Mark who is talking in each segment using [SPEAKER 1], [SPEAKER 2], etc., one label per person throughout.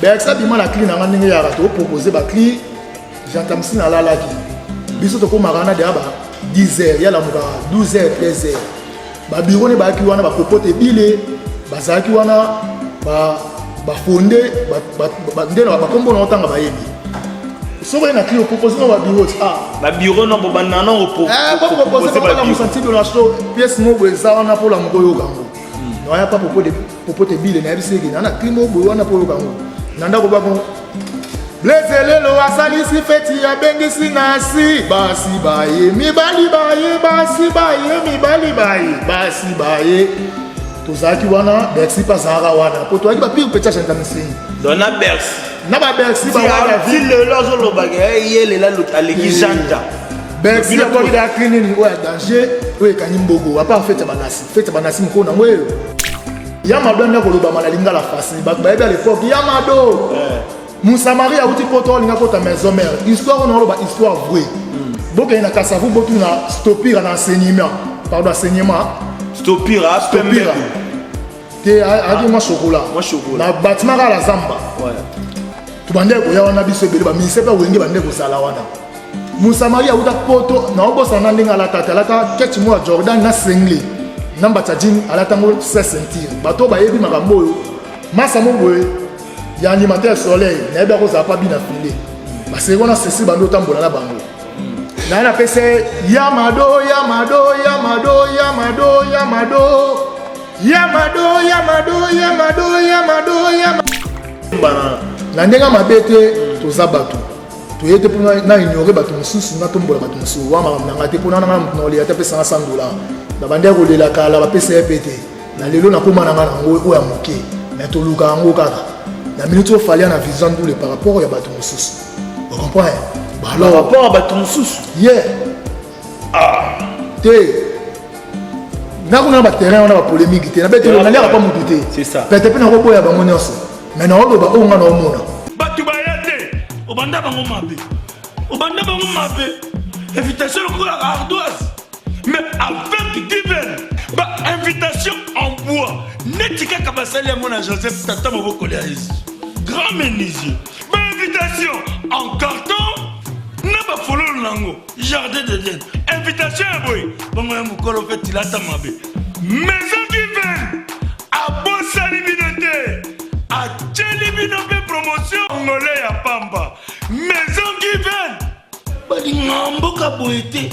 [SPEAKER 1] Bercy bima la cli na ngandenge ya to proposer ba cli j'entends si na la laki biso to ko marana de aba 10h ya la muka 12h 13h ba bureau ne ba ki wana ba popote bile ba zaki wana ba fondé ba ndelo ba kombo na otanga ba yebi so ba na cli proposer ba bureau
[SPEAKER 2] ba bureau no bo banana o
[SPEAKER 1] proposer ba musanti de la show pièce mo beza wana pour la mukoyo kango no ya pas popote bile na biseki na cli mo bo wana pour kango nanda ko ba ko Blezelo asalisi feti ya bengisi nasi basi baye mibali baye basi baye mibali baye basi baye tozaki wana Bercy pasara wana po to aki ba pire petit chanta misini
[SPEAKER 2] dona Bercy
[SPEAKER 1] na ba Bercy ba wana
[SPEAKER 2] ville lozo lo bagay yele la aleki janta
[SPEAKER 1] Bercy ko ida cleaning o danger o ekanyi mbogo apa fete banasi mkona ngweyo Yamado na ko loba malalinga la face ba ba à l'époque Yamado Moussa Marie a outi poto linga kota maison mère histoire on a histoire vraie boka ina kasavu botu na stopir na enseignement pardon enseignement
[SPEAKER 2] stopir
[SPEAKER 1] te a ma chocolat na bâtiment la zamba tu bande ko ya wana biso bele ba ministère ba wenge bande ko sala wana Moussa Marie a outa poto na obosa na ndinga la tata la ka keti mo Jordan na singli namba tadine ala tango se sentir bato ba yebi makambo yo masa mo boye ya animateur soleil na yeba ko za pa bina filé ba se kona sesi bando tambola na bango na pese Yamado bana na ndenga mabete toza bato toyete pour na ignorer bato mususu na tombola bato mususu wa makambo na ngate pona na ngam ya pesa $100 na bande ko lela kala ba pesa epete na lelo na koma na ngana ngo o ya moke na toluka ngo kaka na minute au fallait na vision double par rapport à bateau mususu vous comprenez
[SPEAKER 2] par rapport à bateau mususu
[SPEAKER 1] te na kuna ba terrain on a ba polémique te na bete na lera pas mututé
[SPEAKER 2] c'est ça
[SPEAKER 1] peut-être na ko boya ba monyoso mais na o ba o ngana o mona
[SPEAKER 3] batu ba yate obanda bango mabe invitation ko la ardoise mais avec divin ba invitation en bois netika kabasali mon Joseph tata moboko le ici grand menuisier ba invitation en carton na ba follow nango jardin de Dieu invitation boy bongo ya mukolo fait ilata mabe maison divine a bosali binote a tcheli binote promotion ngolé ya pamba maison divine ba lingambo ka boité.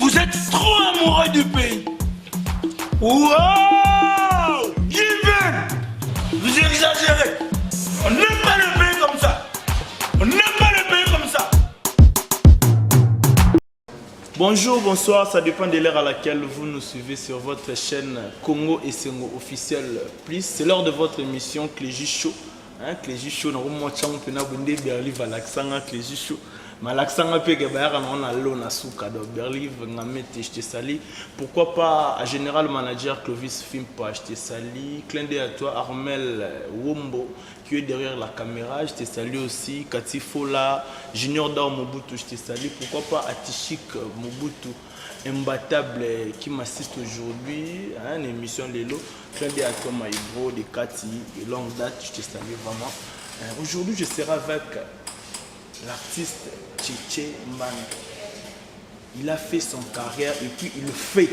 [SPEAKER 3] Vous êtes trop amoureux du pays. Wow! Given! Vous exagérez. On n'aime pas le pays comme ça.
[SPEAKER 2] Bonjour, bonsoir, ça dépend de l'heure à laquelle vous nous suivez sur votre chaîne Congo et Sengo officiel plus. C'est l'heure de votre émission Cléji Show. Cléji Show, nous avons Berli Valaxanga Cléji Show. Malaxanga pega bayara na lo na suka do Berliv ngamete je te sali. Pourquoi pas à général manager Clovis Fimpa je te sali. Clin d'œil à toi Armel Wombo qui est derrière la caméra, je te salue aussi. Katifola Junior Dao Mobutu je te salue. Pourquoi pas Atishik Mobutu imbattable qui m'assiste aujourd'hui à une émission Lelo. Clin d'œil à toi Maïbro de Kati et longue date je te salue vraiment. Aujourd'hui je serai avec l'artiste Tchétché Mbanda. Il a fait son carrière et puis il fait.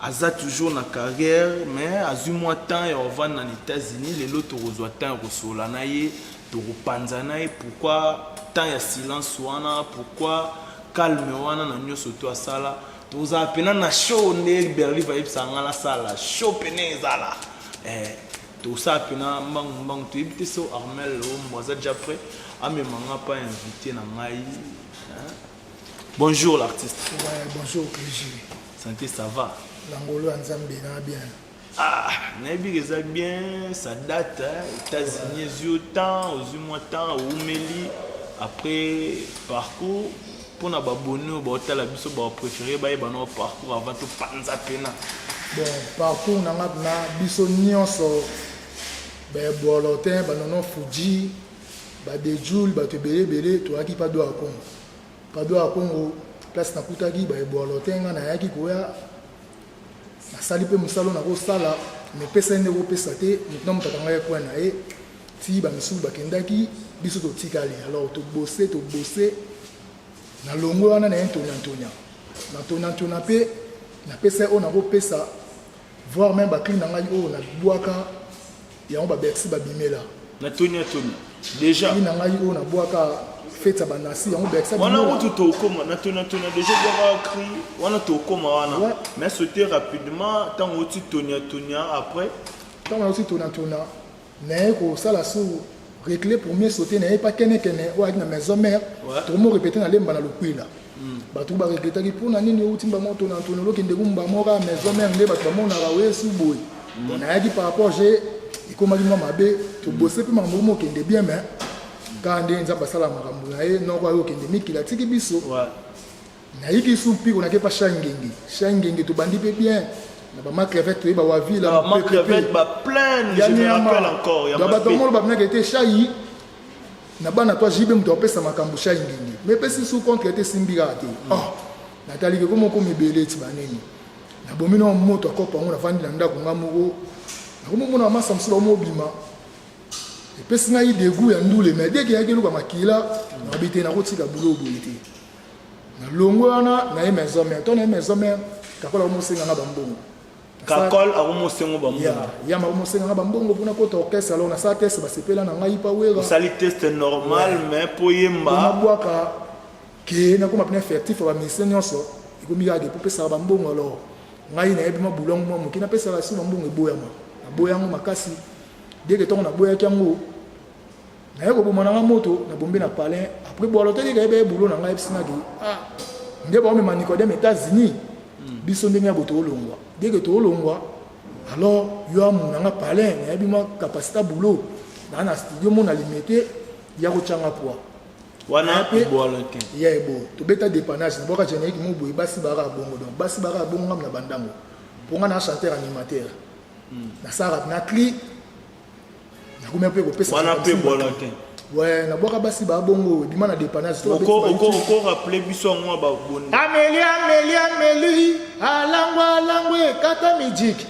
[SPEAKER 2] Aza toujours na carrière, mais à du mois temps et on va dans les États-Unis, les autres reçoivent temps reçoivent naïe, to repanzanaï. Pourquoi tant il y a silence wana, pourquoi calme wana na nyo soto à sala. Tous à peine na show né Berli va y sanga la sala, show peine zala. Tout ça peine mbang tu ibte so Armel o moza déjà prêt. Ah mais manga pas invité na ngai. Bonjour l'artiste.
[SPEAKER 1] Ouais, bonjour Cléji.
[SPEAKER 2] Santé ça va.
[SPEAKER 1] L'angolo Nzambe na bien.
[SPEAKER 2] Ah, nabi ça bien, ça date États-Unis yeux temps, aux mois temps au Meli après parcours pour na babonné ba hôtel biso ba préféré ba no parcours avant to panza pena.
[SPEAKER 1] Bon, parcours na biso nyonso ba bolotin ba nono Fuji ba de Joule ba te belé to aki pas do à Congo place na kutaki ba bolotin na yaki koya na sali pe musalo na ko sala me pesa ne ko pesa te maintenant mutaka ngai ko na e ti bamisusu bakendaki biso totikali alors tobose na longo wana na ntonya mpe napesa oyo nakopesa voire même bakli na ngai oyo nabwaka yango babersi babimela
[SPEAKER 2] na tonya déjà
[SPEAKER 1] na ngai oyo nabwaka fete ya banasi yango bersi
[SPEAKER 2] wana utu tokoma na tonya déjà bwaka cri wana tokoma wana mais sauter rapidement tant uti tonya après
[SPEAKER 1] tant uti tonya naye kosala su réclé pour mieux sauter naye pas kene oyo aki na maison mère tomo répéter na lemba na lokwila bato baregretaki mpona nini outi mbamo tonya lokende kumba moka maison mère nde bato bamonaka wesu boye nayaki par rapport je ekomaki mwa mabe tobose mpe makambo mokende bien mais kaka nde nzambe asala makambo na ye noko ayo okende mikili atiki biso nayiki su mpiko nake pa shangenge tobandi mpe bien na bamacrevete toyeba wavila bato molo babinaka ete shai na bana to jibe moto apesa makambo shai ngenge me epesi su contre ete simbikaka te nataliki komoko mibele ti baneni nabomi na moto akopa yango navandi na ndako nga moko nakomomona bamasa mosusu bamobima epesi ngai degu ya ndule me deke yaki eluka makila nabi te nakotika bulo boye te nalongo wana naye maison mare to naye maison mare kakola komosenganga bambongo
[SPEAKER 2] kakol akomosengo bambongo
[SPEAKER 1] yama komosenganga bambongo mpona kota orchestre alors nasala teste basepela na ngai pa wera
[SPEAKER 2] osali teste normal mais po yemba
[SPEAKER 1] nabwaka ke nakoma pena effectif ya baministère nyonso ekomi kaka epopesaka bambongo alors ngai nayebi mwa bulongo mwa moke napesaka si bambongo eboyama naboyango makasi deke ntongo naboyaki yango naye koboma nanga moto nabombi na palin après bwalo todeka yeba ye bulo na ngai ebisinaki nde baomema Nicodème États-Unis biso ndenge ya boto olongwa deke toolongwa alors yo amunanga palin nayebi mwa kapasité bulo naa na studio mona limete ya kotyanga poa
[SPEAKER 2] wana ebwalo te
[SPEAKER 1] ya ebo tobeta dépannage naboka générique mo boye basi baka bongo donc basi baka bongo ngam na bandango mponga na chanteur animateur nasalaka na cli nakomi mpe kopesa
[SPEAKER 2] wana mpe bwalo te
[SPEAKER 1] nabwaka basi babongo ebima na dépannage
[SPEAKER 2] rappele biso yango baboni
[SPEAKER 1] ameli alangwa ekata mijiki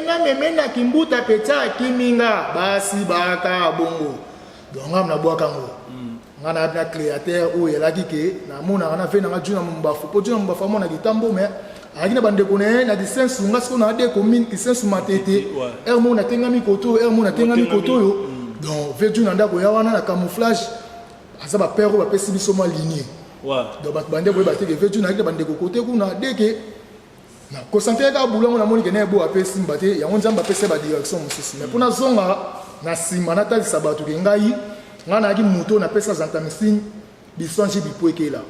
[SPEAKER 1] namemenaki mbuta peti akiminga basi baka bongo donc ngam nabwaka yango nga na créateur oyo elaki ke namonaka na ve nanga juna mombafu mpo juna mombafu amonaki ntambo me alaki na bandeko na ye na disensu nga siko na ade commune disensu matete ere moko natengami koto ere moko natengami koto oyo donc ve juna ndako ya wana na camouflage aza bapere oyo bapesi biso mwa linie donc bato bandeko oyeba teke ve juna alaki na bandeko kote kuna deke na kosantere kaka bulongo namoni ke na ebo apesi mba te yango nzambe apesi badirection mosusu mais mpo nazonga na nsima natalisa bato ke ngai nga nayaki moto napesa Gentamicine biswanji bipo ekela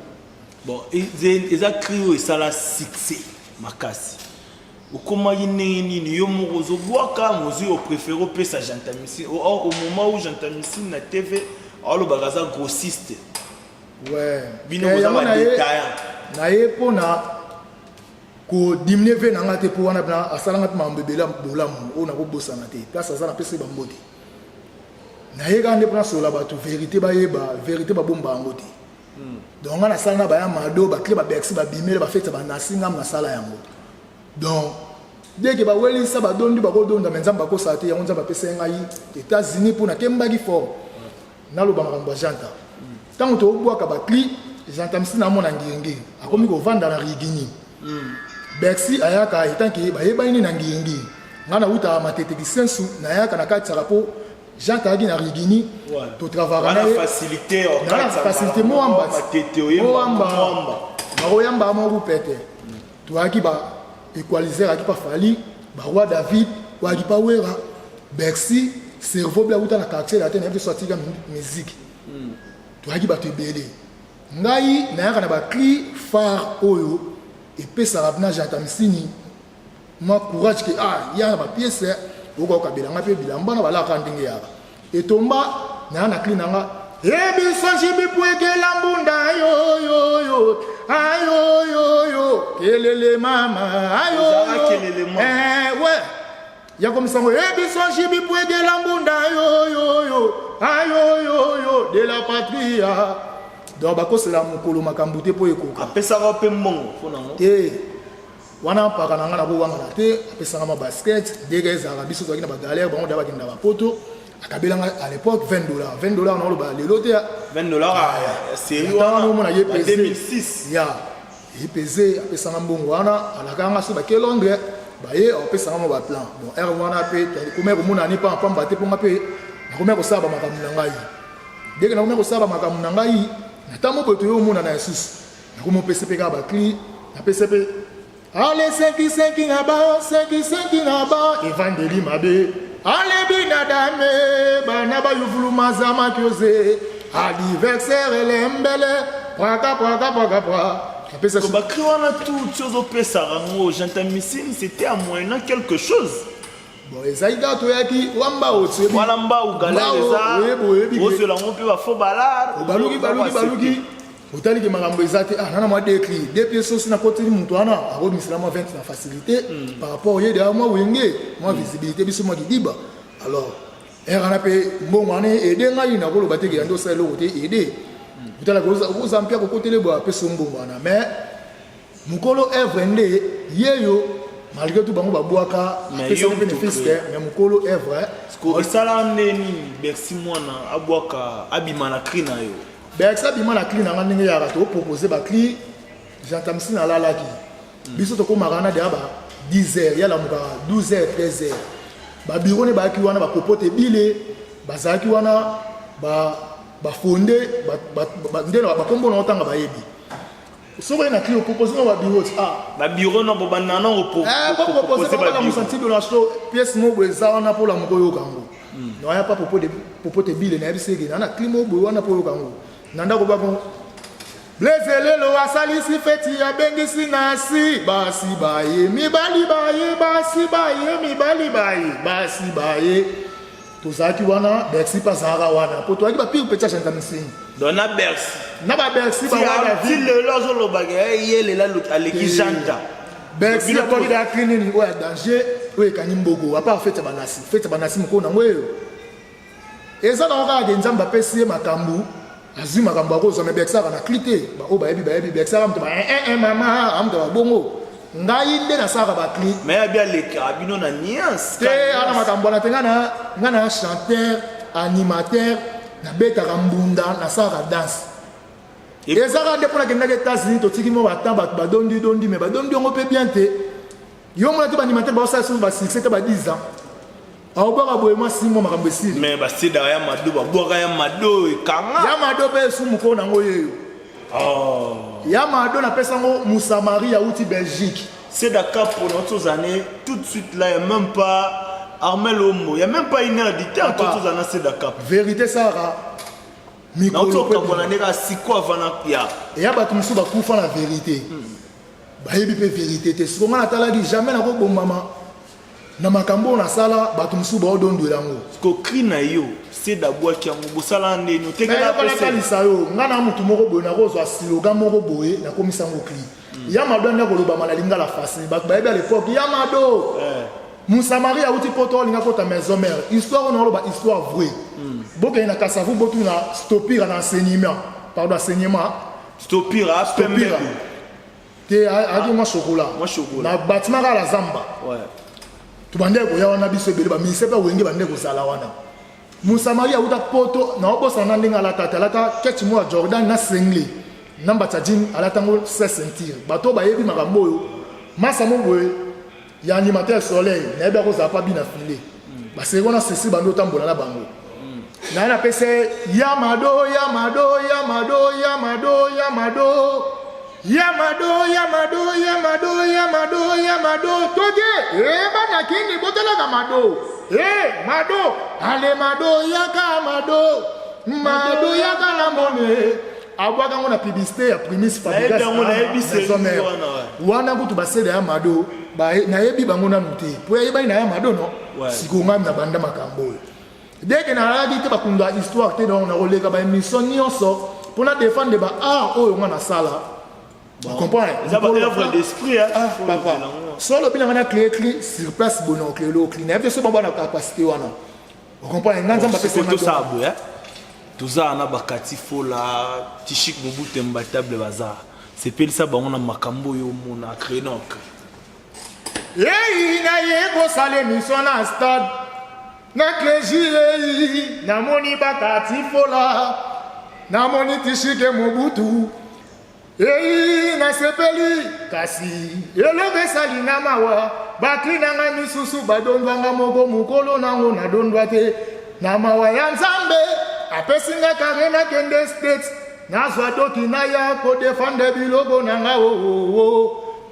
[SPEAKER 2] bon eza cri oyo esala succès makasi okomaki ndenge nini yo moko ozobwaka mozwi opréféré opesa Gentamicine au moment où Gentamicine na tv alobaka aza grossiste bino boza badétaillant
[SPEAKER 1] naye mpona kodimine ve na nga te mpo wana pena asalanga mpe mambebela bolamu oyo nakobosana te place aza napesa bambote nayeka nde mpona sola bato vérité bayeba vérité babomba yango te donc nga nasala na baya mado bakle babersi babimele bafete banasi ngam nasala yango donc deke bawelisa badondi bakodonda me nzambe akosala te yango nzambe apesa ngai États-Unis mpo nakembaki fort naloba makambo ya janta ntango tobwaka bakli Gentamicine amona ngirengiri akomi kovanda na rigini bersi ayaka etanke bayebani nini na ngirengiri nga nautaka matete kisensu nayaka na kati saka mpo Jean Kagi na rigini to travailler na
[SPEAKER 2] facilité
[SPEAKER 1] moamba oyamba mo pete to aki ba équaliser aki pa fali ba roi David wa aki pa wera Bercy cerveau bla uta na quartier la tene sorti comme musique to aki ba to belé ngai na yaka na ba cri phare oyo epesa rabna Gentamicine ma courage que ya na ba pièce oko kabela nga pe bilamba na balaka ndenge yaka etomba na clean nga ebiso jibipu ekela mbunda ayo kelele mama ayo ouais ya comme ça ebiso jibipu ekela mbunda ayo de la patria donc bakosela mokolo makambo te po ekoka
[SPEAKER 2] apesaka pe mbongo mpona ngo
[SPEAKER 1] te wana mpaka na nga na kowangana te apesanga ma basket ndenge ezalaka biso tozalaki na bagalere bango da bakenda bapoto à l'époque 20 $. 20 $, on a le lot.
[SPEAKER 2] 20 $, c'est 2006.
[SPEAKER 1] Il pesait, il pesait un bon wana, à la gare, sur quel Londres, il pesait un bon plan. Bon, Erwana paye, comme on n'a pas un batté pour ma paix, comme on sait, dès que on sait, notamment pour tout le monde en Sus, comme on PCP Gabakli, la PCP. Allez, 5 là-bas, 5 là-bas, Evangélie Mabé. Allez, binadame, banaba yufulu mazama kyose, anniversaire l'embele, praka.
[SPEAKER 2] C'était à moyennant quelque chose.
[SPEAKER 1] Bon, et ça y est, tu as qui wamba au-dessus.
[SPEAKER 2] Wamba ou galère, au cela on peut faire balade.
[SPEAKER 1] Baluki. Utali ke makambo ezate nana mwa décrit des pièces aussi na côté mutu ana aro mislama 20 na facilité par rapport au yede moi wenge moi visibilité biso moi diba alors erana pe mbongo ane aider ngai na kolo bateki ando sa lo côté aider utala ko zampia ko côté le bo pe so mbongo ana mais mukolo œuvre ndé yeyo malgré tout bango babwaka pe so bénéfice mais mukolo œuvre
[SPEAKER 2] ko sala neni bersi mwana abwaka abima na krina yo.
[SPEAKER 1] Ça bima la clé na ngandenge ya rato proposer ba clé j'entame si na la laki biso to ko marana de aba 10h ya la muka 12h 13h ba bureau ne ba ki wana ba popote bile ba zaki wana ba fondé ba ndelo ba kombo na otanga ba yebi so ba na clé proposer na ba bureau
[SPEAKER 2] ba bureau no bo banana proposer ba
[SPEAKER 1] bureau senti de la show pièce mo beza wana pour la moko yo kango no ya pa popote bile na bisege na clé mo bo wana pour yo kango nanda ko bako blezelo asalisi feti ya bengisi nasi basi baye mibali baye tozaki wana bersi pasara wana poto aki ba pire petit chanta misini
[SPEAKER 2] dona bersi
[SPEAKER 1] na ba bersi ba wana
[SPEAKER 2] vi le lozo lo bagay yele la aleki janta
[SPEAKER 1] bersi ya ko da cleaning o ya danger o e kanimbogo apa fete banasi mko na ngweyo eza na oka de nzamba pesi makambu azima kamba ko zona beksaka na clité ba o ba yebi beksaka mto ba mama amto ba bongo ngai nde na saka ba clip
[SPEAKER 2] mais ya bien les carabino na niance
[SPEAKER 1] te ana makambo na tenga na chanteur animateur na beta kambunda na saka danse ezaka nde pona kenda ke États-Unis to tiki mo batamba ba dondi mais ba dondi ngo pe bien te yo mo na te ba animateur ba sa sur ba 6 te ba 10 ans.
[SPEAKER 2] Mais bah c'est derrière Mado, bah boire ya Mado et Kanga.
[SPEAKER 1] Yamado be sumuko na ngoye.
[SPEAKER 2] Oh.
[SPEAKER 1] Yamado na pesa ngo Moussamari ya outi Belgique.
[SPEAKER 2] C'est d'accord pour notre année tout de suite là il y a même pas Armel Homo, il y a même pas une heure d'état pour tous années c'est d'accord.
[SPEAKER 1] Vérité Sara.
[SPEAKER 2] Mikolo ko bonane ka siko avana ya.
[SPEAKER 1] Et ya batu musu ba kufa la vérité. Ba yebi pe vérité te siko ngana tala di jamais na ko bomama. Na makambo na sala batu musu ba odondo yango
[SPEAKER 2] ko krina yo c'est d'abord ki yango bosala ndeni tekala
[SPEAKER 1] pesa lisa yo ngana mutu moko boye na kozwa slogan moko boye na komisa ngo kri Yamado na koloba malalinga la face batu ba à l'époque Yamado Moussamari a outi poto linga kota maison mère histoire on ba histoire vraie boke na kasavu botu na stopira na enseignement pardon enseignement
[SPEAKER 2] stopira
[SPEAKER 1] te adi moi chocolat na bâtiment la zamba
[SPEAKER 2] ouais
[SPEAKER 1] tu bande ko ya wana biso bele ba ministère pa wenge bande ko sala wana Moussamari a uta poto na obosa na ndinga la tatalaka keti mo Jordan na singli namba tajin ala tango se sentir bato ba yebi makambo yo masa mo boye ya animateur soleil na eba ko za pa bina filé ba se kona sesi bando tambola na bango na na pese Yamado toge bana kini botela ka Mado Mado ale Mado yaka la mone abwaka ngona publicité ya Primus Fabrikas wana kutu basede ya Mado ba na yebi bango na muté po yebi na ya Mado no sikonga na banda makambo dès que na radi te bakunda histoire te donc na roleka ba émission nyonso pour na défendre ba oyo ngana sala. Vous comprenez?
[SPEAKER 2] Vous avez œuvre d'esprit, hein?
[SPEAKER 1] Papa. Solo bien on a clé sur place bon clé lo clé. N'avez pas bon capacité wana. Vous comprenez? Nganza mpa pesa
[SPEAKER 2] tout ça boya. Tout ça na bakati fola, tishik mobutu imbattable bazar. C'est pile ça ba on a makambo yo mona crénoc.
[SPEAKER 1] Na yego sale mission na stade. Na clé sepeli namoni bakati fola namoni tishike mobutu ei nasepeli kasi eloko esali na mawa bakli nanga misusu badondwanga moko mokolo nango nadondwa te na mawa ya nzambe apesinga kare nakende states nazwa doki na ya kodefande biloko nanga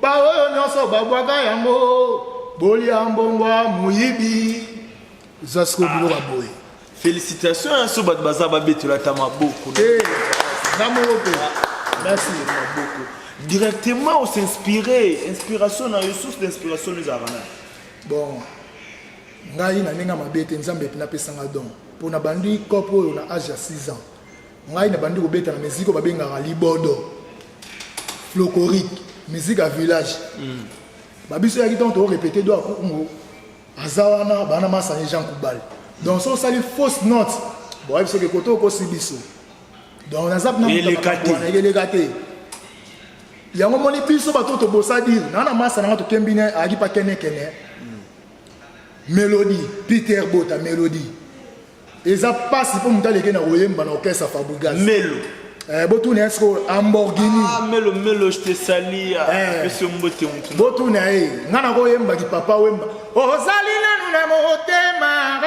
[SPEAKER 1] baoyo nyonso babwaka yango bolia mbongwa muyibi zasko biloko boye.
[SPEAKER 2] Félicitations à ce bat baza babetula tamaboko.
[SPEAKER 1] Merci
[SPEAKER 2] beaucoup. Directement on s'inspirer, inspiration na source d'inspiration nous arana.
[SPEAKER 1] Bon. Ngai na ninga mabete nzambe pina pesanga don. Pona bandi kopo na âge ya 6 ans. Ngai na bandi kobeta na musique babenga libodo. Folklorique, musique à village. Babiso ya kiton to répéter do akongo. Azawana bana masani Jean Koubal. Donc ça c'est une fausse note. Bon, il faut que koto ko sibiso. Donc on a zap na les gâtés. Il y a un moment où biso bato to bossa dire na masa na to kembine agi pa kene mélodie Peter Bota mélodie. Et ça passe pour monter les na oyemba na orchestre Fabregas.
[SPEAKER 2] Melo.
[SPEAKER 1] Botoune esko Lamborghini.
[SPEAKER 2] Ah melo je te sali monsieur Mbote mutu.
[SPEAKER 1] Botoune ngana ko yemba ki papa wemba. Ozali nanu na motema.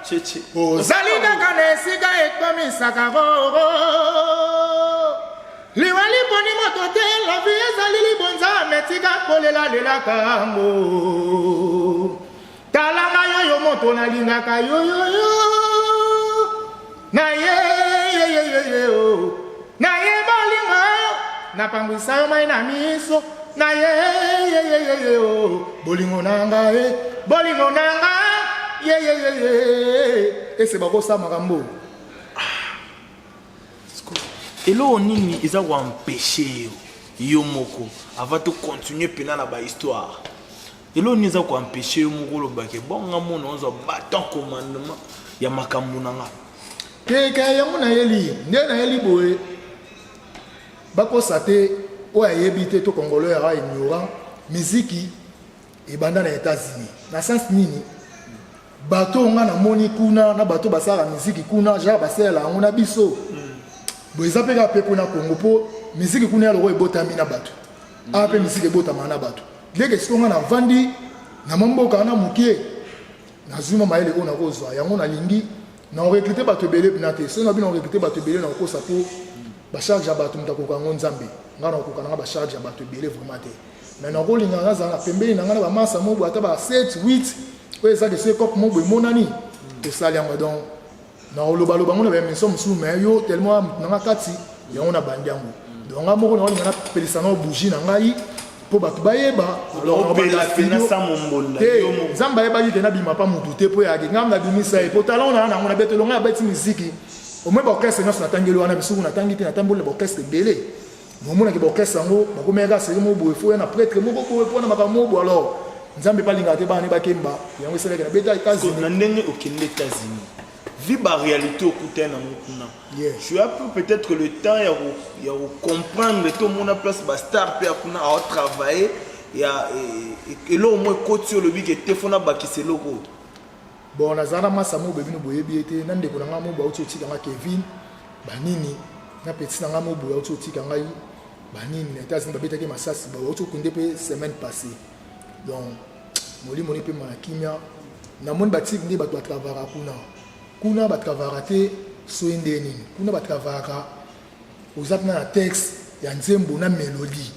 [SPEAKER 2] Cheche.
[SPEAKER 1] Ozali kaka na esika ekomisaka roro. Liwali boni moto te la vie ezali libonza metika kolela lela kango. Talanga yo moto na lingaka yo. Na ye balinga na pangwisa mai na miso na ye bolingo nanga ye ese bako sa makambo
[SPEAKER 2] elo nini eza ko empêcher yo moko avant de continuer pena na ba histoire elo nini eza ko empêcher yo moko lo bake bon ngamo no zo baton commandement ya makambo nanga
[SPEAKER 1] keke yango na yeli nde na yeli boye bakosa te oyo ayebi te to congolais ya ignorant miziki ebanda na États-Unis na sens nini bato nga na moni kuna na bato basala miziki kuna ja basela yango na biso boye eza peka pe kuna Congo po miziki kuna ya loko ebotami na bato ape miziki ebotama na bato leke siko nga na vandi na mamboka na mukie nazuma mayele oyo nakozwa yango nalingi na recruter bato belé pinate so na bino recruter bato belé na kosa po ba charge ya bato mutako kango nzambe ngana ko kana ba charge ya bato belé vraiment te mais na kolinga ngaza na pembeni na ngana ba masa mobo ata ba 7 8 ko eza de ce cop mobo monani to sali yango donc na oloba loba ngona ba mission musu mais yo tellement na kati ya ona bandiango donc ngamo ko na olinga na pelisa na bougie na ngai po bato bayeba
[SPEAKER 2] alors bela fina sa mombola
[SPEAKER 1] yo mo zamba yeba yite na bima pa mutu te po ya ngam na bimisa e po talon na ngona betelo nga beti muziki o me ba orchestre na tangelo wana bisu na tangiti na tambola ba orchestre belé mo mona ke ba orchestre ngo ba ko mega se mo bo fo na prêtre mo ko po na makambo bo alors nzambe pa linga te ba ne ba kemba yango sele ke na beta États-Unis
[SPEAKER 2] na ndenge okende États-Unis viva réalité au côté na mukuna je as peut-être le temps ya comprendre tout mon place ba star pe akuna a travailler et là au moins côté sur le week et fona ba kiseloko
[SPEAKER 1] bon nazana masa mo bebino boyebi ete na ndeko na ngamo ba uti tika nga Kevin banini na petit na ngamo boya uti tika ngai banini na États-Unis ba betaki masasi ba uti kunde pe semaine passée donc moni pe malakimia na mon batik ndi ba to travailler kuna batravaka te soyende nini kuna batravaka ozapna na texte ya nzembo na mélodie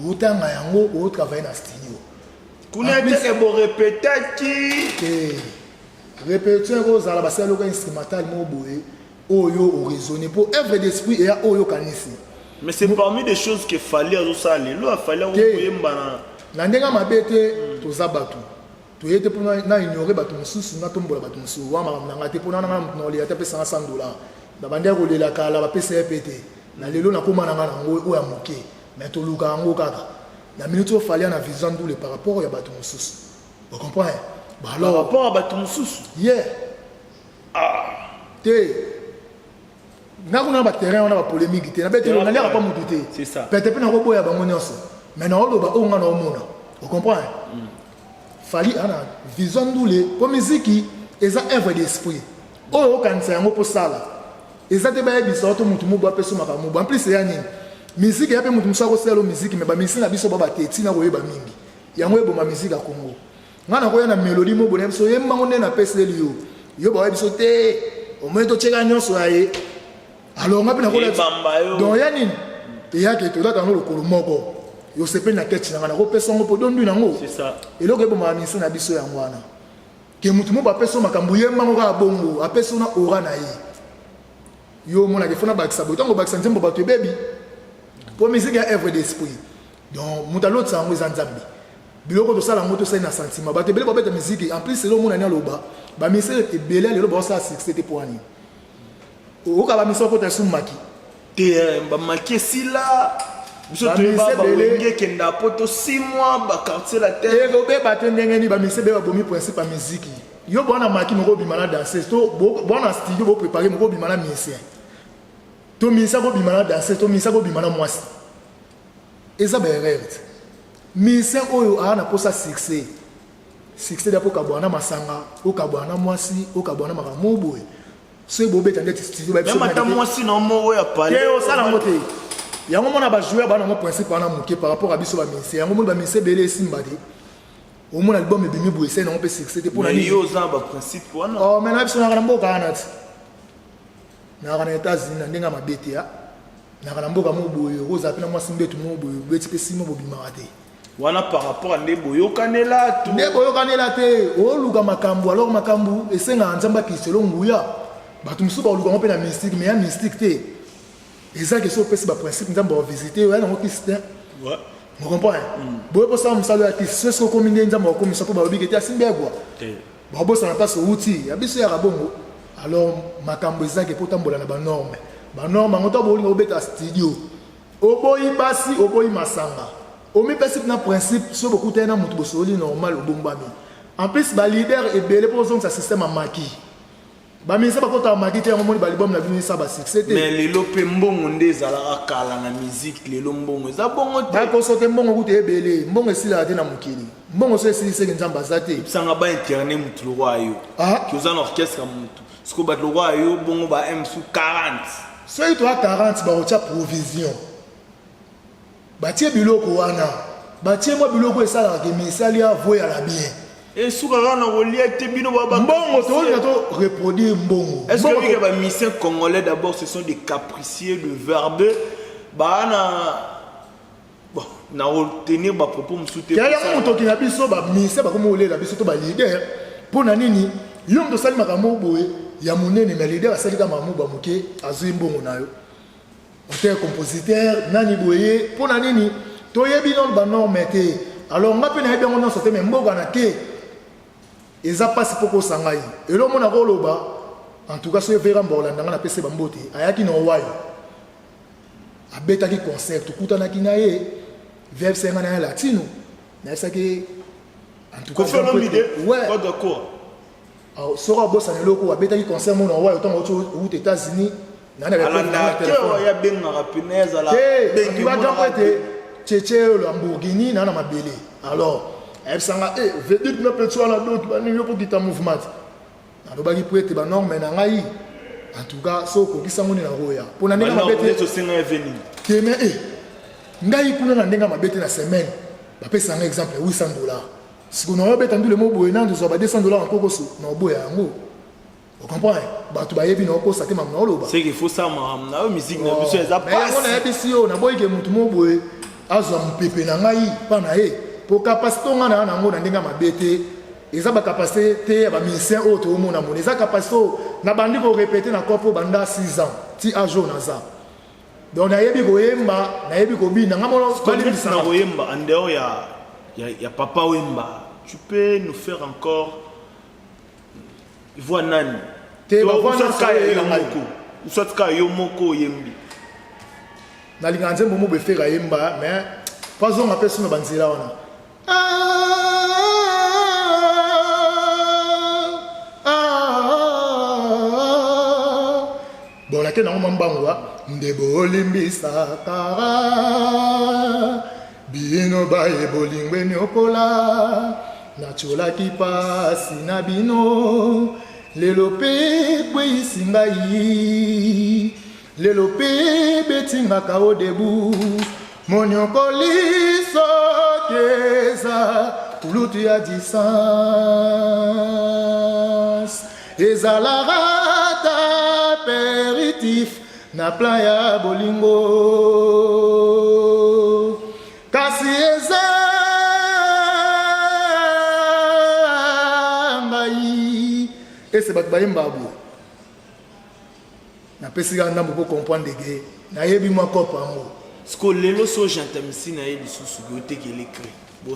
[SPEAKER 1] otanga yango otravailler na studio
[SPEAKER 2] kuna te bo répétaki
[SPEAKER 1] répétition kozala basala loka instrumental mo boye oyo o raisonner pour œuvre d'esprit et oyo kanisi
[SPEAKER 2] mais c'est parmi des choses que fallait ça lelo a fallait oyemba
[SPEAKER 1] na ndenga mabete toza bato toyete pour na ignorer bato mususu na tombola bato mususu wa makamanga te pona na na le ata pesa $100 na bandia ko lela kala ba pesa epete na lelo na koma na ngo o ya moke mais to luka ngo kaka na minute o fallait na vision doule par rapport ya bato mususu vous comprenez bah alors
[SPEAKER 2] par rapport à bato mususu
[SPEAKER 1] te na kuna ba terrain on a ba polémique te na bete na lera pas mutu te
[SPEAKER 2] c'est ça
[SPEAKER 1] peut-être na ko boya ba monyoso mais na oloba o nga na omona vous comprenez fali ana vision doule pour musique eza œuvre d'esprit oyo okanisa yango mpo sala eza te bayebisa oto mutu mobo apeso makambo en plus eya nini musique ya mpe mutu mosu akosala musique me bamisi na biso babate ntina koyeba mingi yango eboma musique ya Congo nga na koya na mélodie mobo na biso yembango nde napeseli yo yo bawa biso te omoye totyeka nyonso ya ye alors nga mpe nakola donc ya nini eyake tolata yango lokolo moko yo sepe na keti nanga nakopesa yango mpo dondu nango eloko eboma bamisi na biso yango wana ke mutu mobo apesa makambo yembango kaka bongo apesa na ora na ye yo mona ke fona bakisa boy tango bakisa nzembo bato ebebi po musique ya œuvre d'esprit donc mutu alotisa yango eza nzambe biloko tosala yango tosali na sentiment bato ebele babeta musique en plus elo mona ni aloba bamisele ebele lelo baosala succès te po ani oyoka bamisele okota esu maki
[SPEAKER 2] te bamaki esila biso toyeba bawenge kenda po to 6 mois bakartier la terre
[SPEAKER 1] ekobeba te ndenge nini bamisele bebe babomi principe ya musique yo bwana maki moko obima na danseuse to bwana studio boprépare moko obima na musicien to musicien kobima na danseuse to musicien kobima na mwasi eza baerreur te musicien oyo aa na mposa succès da po okabwana masanga okabwana mwasi okabwana makambo boye so ebobeta ndeti studio
[SPEAKER 2] babisoata mwasi na mo oyo apale
[SPEAKER 1] osala yango te yango mona bajoueur bana yango principe wana moke par rapport a biso bamusicien yango moni bamusicien ebele esimba te omona album ebimi boye esali nango mpe succès te mpona
[SPEAKER 2] yo oza baprincipe wana
[SPEAKER 1] me na biso naka na mboka wana ti naka na États-Unis na ndenge ya mabe te naka na mboka mo boye okozala mpe na mwasi mbetu mo boye obeti mpe simo bobimaka te
[SPEAKER 2] wana par rapport a nde boyokanela
[SPEAKER 1] te oluka makambo alors makambo esengaka nzambe akiselo nguya bato mosusu baolukango mpe na mystique mais ya mystique te eza kesi opesi baprincipe nzambe bavisite oya nango kisi te vous comprenez boye posala mosala ya kisi soki okomi nde nzambe akomisa mpo balobiki te asimbi egwa babosana mpasi outi ya biso yaka bongo alors makambo ezaki mpo otambola na banorme yango to bolinga obeta studio oboyi basi oboyi masanga omipesi na principe so bokutana na motu bosoli normal obombami en plus balider ebele mpo ozongisa système ya maki bamisa bakota maki te yango moni balibom na bino esa basuccès te
[SPEAKER 2] mais lelo mpe mbongo nde ezalaka kala na musique lelo mbongo eza bongo te
[SPEAKER 1] bakoso te mbongo kuta ebele mbongo esilaka te na mokili mbongo so esiliseki nzambe aza te
[SPEAKER 2] ebisanga bainterne motu lokwa yo ki oza na orchestre ya motu siko bato lokwa yo bongo ba msu 40
[SPEAKER 1] soki toya 40 bakotya provision batie biloko wana batie mwa biloko esalaka ke misali avoyala bien
[SPEAKER 2] esuka kaka na kolia te bino
[SPEAKER 1] mbongo tokolinga to reproduire mbongo
[SPEAKER 2] est-ce que les musiciens congolais d'abord ce sont des capricieux de verbe na retenir bapropos mosusu te
[SPEAKER 1] yango motoki na biso bamusicien bakomi olela biso to balider mpo na nini yo moto osali makambo boye ya monene me lider asali kaka makambo bamoke azwi mbongo na yo auteur compositeur nani boye mpo na nini toyebi nano banorme te alors nga mpe nayebi yango nyonso te me mboka na ke eza mpasi mpo kosa ngai elo mona koloba en tout cas soki evera mbaolanda nga napesi bambote ayaki na owayo abetaki concert tokutanaki na ye verse nga na ye latino nayebisaki soki abosana eloko abetaki concert mona owayo ntango outi États-Unis tubajango ete cheche Lamborghini na mabele alors ayebisanga vedite na peti wana doki baningi okokita mouvement alobaki po ete banorme na ngai en tout cas so okokisango nini nakoya mpo na ndenge mabetekeme ngai kuna na ndenge mabe te na semaine bapesanga exemple ya $800 siko naobeta ndule mo boye nando zwa ba $200 nkokoso na oboya yango ocomprend bato bayebi na okosa te mamu na oloba
[SPEAKER 2] c'est qu'il faut ça mamu na musique na biso eza
[SPEAKER 1] pas yango nayebisi yo naboyike motu mo boye azwa mopepe na ngai mpa na ye po kapasité nga na yango na ndenge mabe te eza bakapasité te ya bamusicien oyo toomona mona eza kapasité oyo na bandi korepete na kopo banda 6 ans ti age oyo naza donc nayebi koyemba nayebi kobina nga mona
[SPEAKER 2] na koyemba en dehors ya papa wemba tu peux nous faire encore voix nani
[SPEAKER 1] te
[SPEAKER 2] soit ka yo moko oyembi
[SPEAKER 1] nalinga nzembo mo befera yemba mais pas on appelle sino banzela wana bon la kena ngoma mbangwa ndebo limbisa kara bino baye bolingwe nyokola Nacholaki pasi na bino lelo pe kweyisi ngai lelo pe betingaka o debu monyokoli sokeza kulutu ya distance ezalaka apéritif na plan ya bolingo kasi eza ngai ese bato bayemba bo napesika ndambo po comprendre ke nayebi mwa kopa yango
[SPEAKER 2] siko lelo so jantamisi na ye lisusu otekele cri